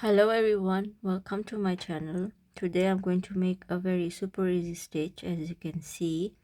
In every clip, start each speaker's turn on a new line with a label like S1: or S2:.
S1: Hello everyone, welcome to my channel. Today I'm going to make a very super easy stitch. As you can see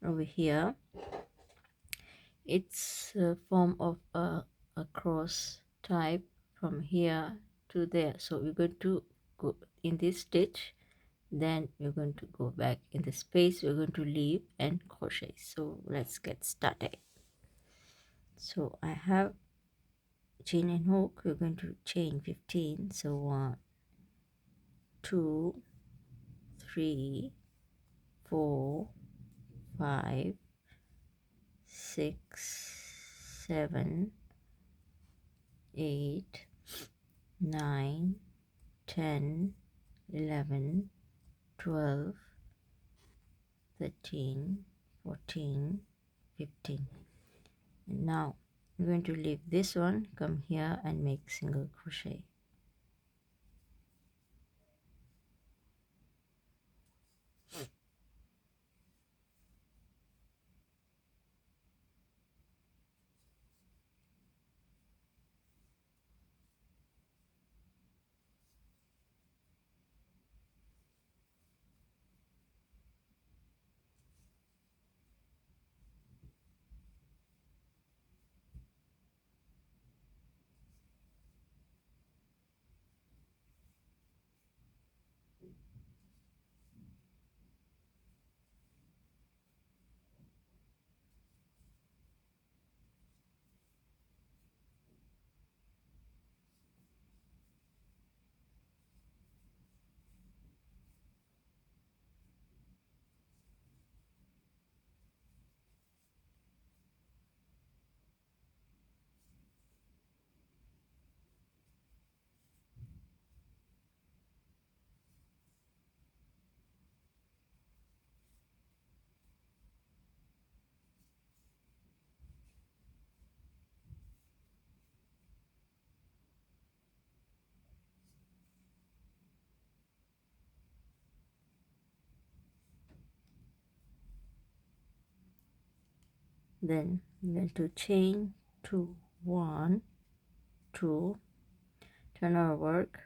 S1: over here, it's a form of a cross type from here to there. So we're going to go in this stitch, then we're going to go back in the space we're going to leave and crochet. So let's get started. So I have chain and hook. We're going to chain 15. So 1 2 3 4 5 6 7 8 9 10 11 12 13 14 15. And now I'm going to leave this one, come here and make single crochet. Then I'm going to chain 2 1 2, turn our work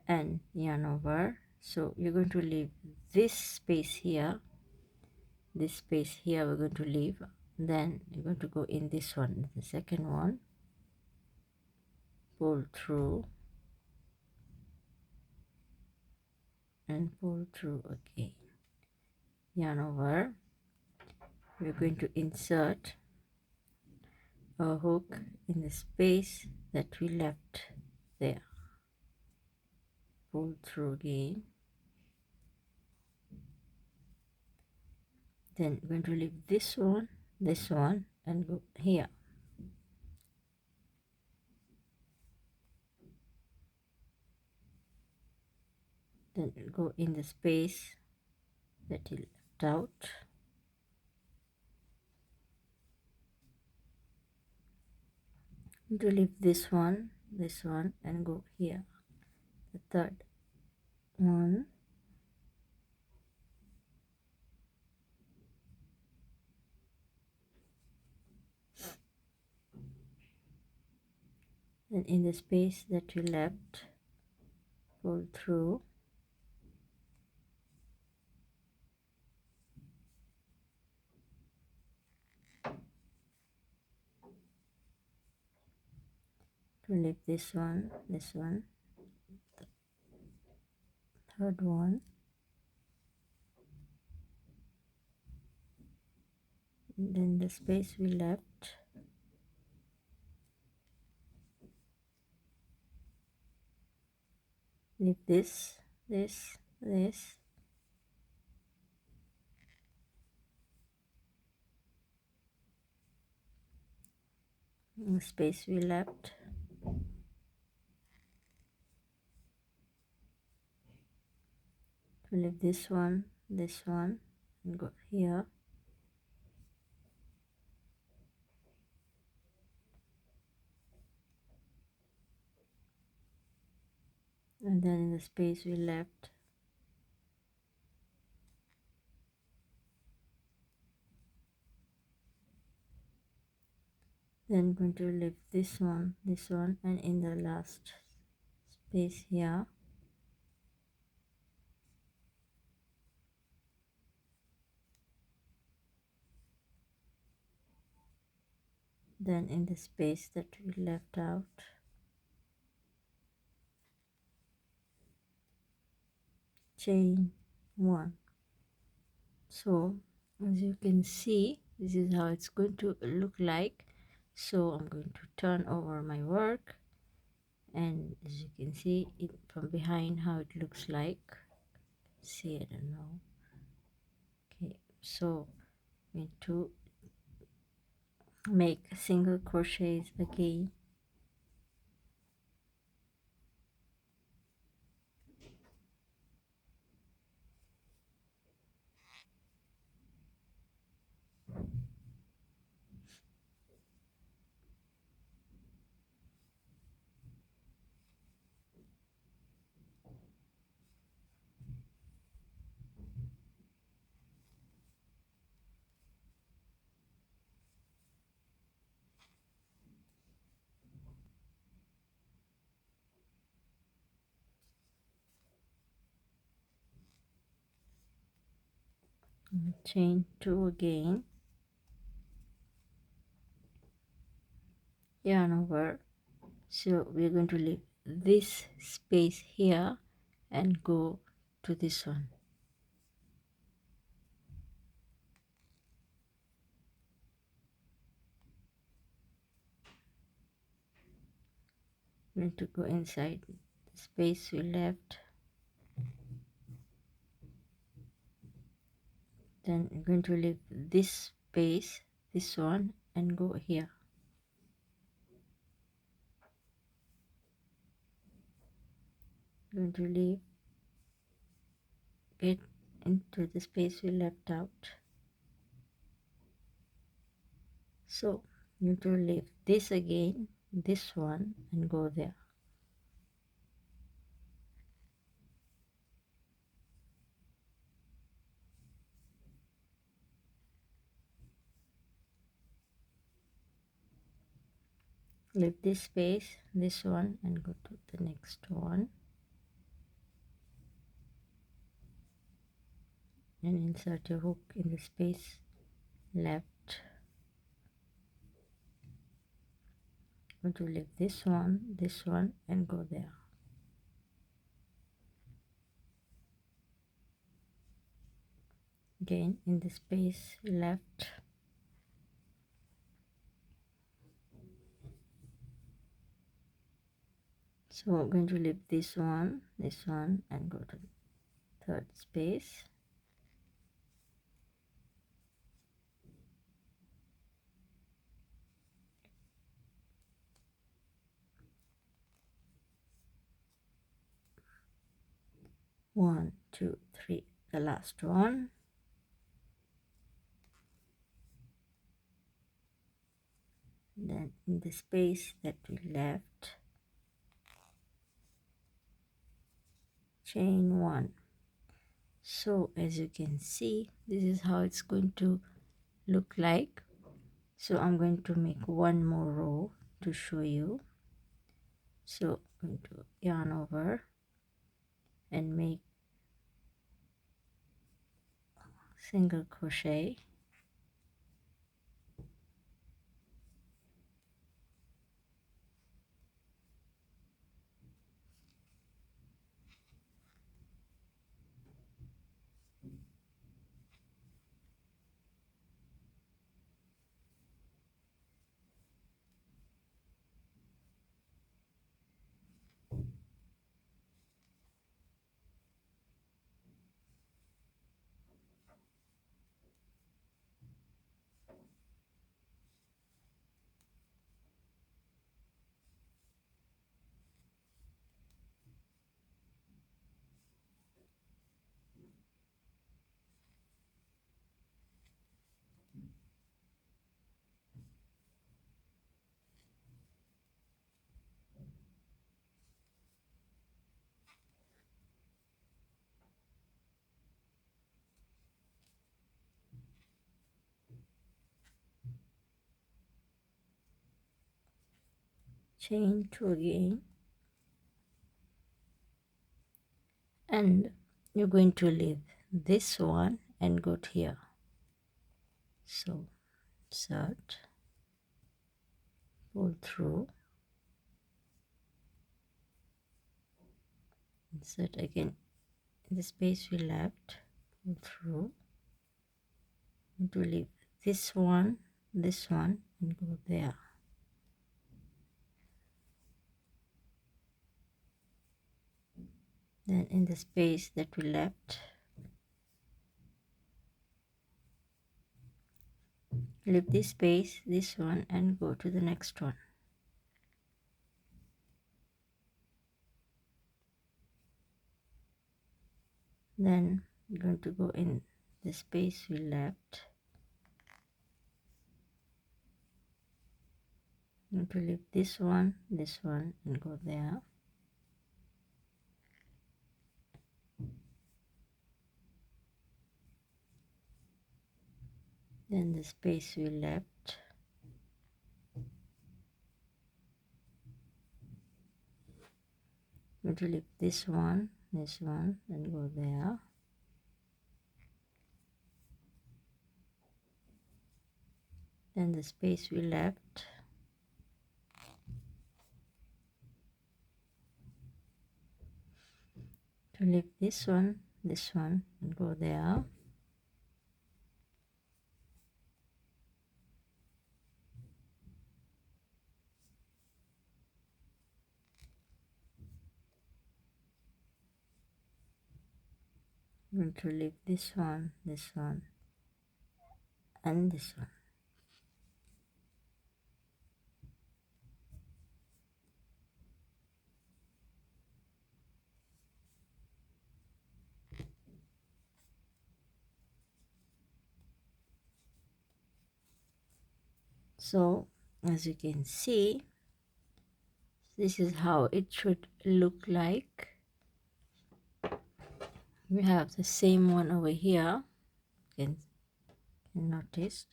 S1: and yarn over. So you're going to leave this space here, we're going to leave. Then you're going to go in this one, the second one, pull through and pull through again, yarn over. We're going to insert a hook in the space that we left there, pull through again. Then we're going to leave this one and go here. Then go in the space that you left out. To leave this one and go here, the third one, and in the space that you left, pull through to leave this one, third one, and then the space we left, leave this, and the space we left, to leave this one, and go here. And then in the space we left, then going to leave this one, and in the last space here, then in the space that we left out, chain 1. So as you can see, this is how it's going to look like. So I'm going to turn over my work, and as you can see it from behind how it looks like. See, I don't know. Okay, so I'm going to make single crochets again. Chain 2 again, yarn over. So we're going to leave this space here and go to this one. We're going to go inside the space we left. Then we're going to leave this space, this one, and go here. We're going to leave it into the space we left out. So you to leave this again, this one, and go there. Leave this space, this one, and go to the next one, and insert your hook in the space left. I'm going to leave this one, and go there. Again in the space left. So I'm going to leave this one, and go to the third space. One, two, three, the last one. Then in the space that we left, chain 1. So as you can see, this is how it's going to look like. So I'm going to make one more row to show you. So I'm going to yarn over and make single crochet, chain 2 again, and you're going to leave this one and go to here. So insert, pull through, insert again in the space we left, pull through, and to leave this one, and go there. Then in the space that we left, leave this space, this one, and go to the next one. Then we're going to go in the space we left. I'm going to leave this one, and go there. Then the space we left, I'm going to leave this one, and go there. Then the space we left, to leave this one, and go there. I'm going to leave this one, and this one. So as you can see, this is how it should look like. We have the same one over here, you can notice.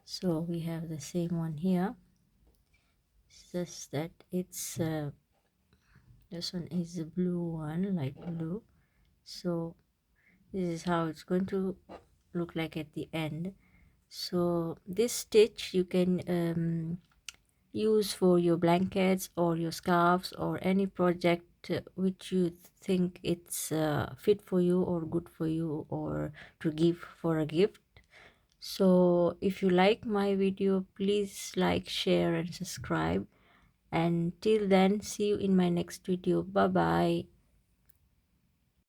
S1: So we have the same one here. It's just that it's this one is the blue one, light blue. So this is how it's going to look like at the end. So this stitch you can use for your blankets or your scarves or any project which you think it's fit for you or good for you or to give for a gift. So if you like my video, please like, share and subscribe. And till then, see you in my next video. Bye bye.